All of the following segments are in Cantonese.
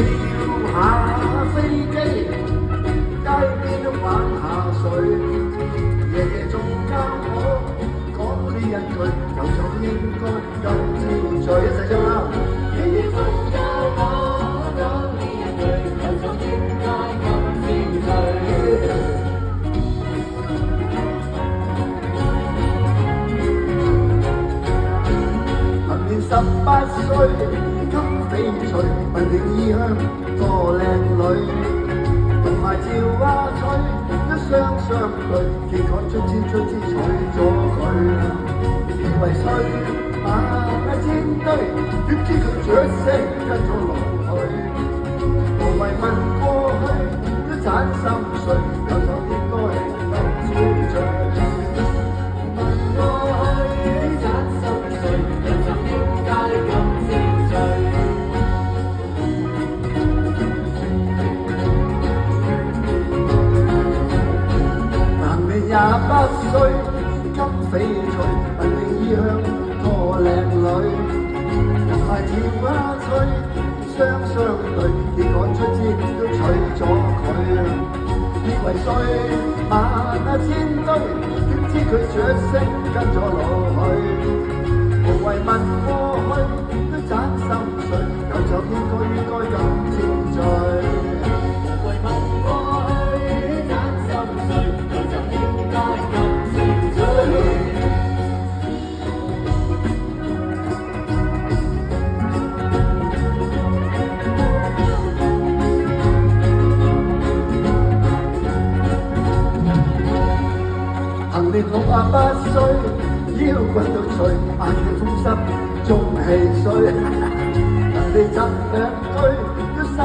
跳下飛機，街邊都玩下水，夜夜仲教我講呢一句，有種應該今朝醉，一齊唱啦！夜夜仲教我講呢一句，有種應該今朝醉。18歲，給翡翠，問定異鄉個靚女，同埋趙阿翠一雙雙對，結果卒之娶咗佢。以為衰馬千堆，點知佢雀聲跟咗落去。無謂問過去，一盞心碎，有首應該今朝醉。28歲，給翡翠，問定異鄉個靚女，同埋趙阿翠雙對，結果卒之都娶咗佢。以為歲晚千堆，點知佢雀聲跟咗落去。無謂問過去，一盞心碎，有就應該今朝醉。無謂問過去，一盞心碎，有就應該今朝醉。行年68歲，腰骨都脆，眼見風濕仲氣衰。人哋窒兩句都濕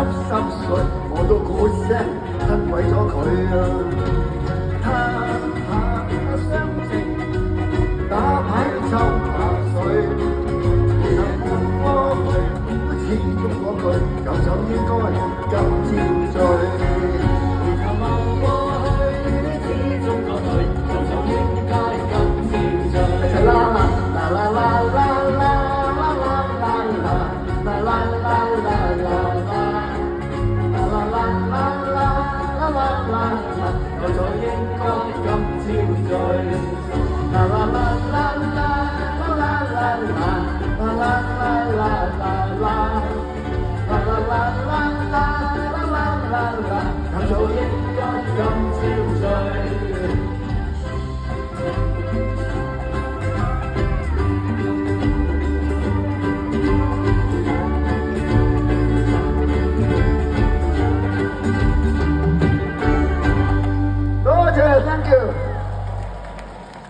碎，我都嗰聲吞鬼咗佢啊！他相情打牌抽下水，然後換過去都始終嗰句，有酒應該今朝醉。然後望過去始終嗰句，有酒應該今朝醉。一齊啦啦啦啦啦啦啦啦啦啦啦有咗應該今朝醉，啦啦啦啦啦啦啦啦啦啦啦啦啦啦，有咗應該今朝醉。多謝 ，thank you。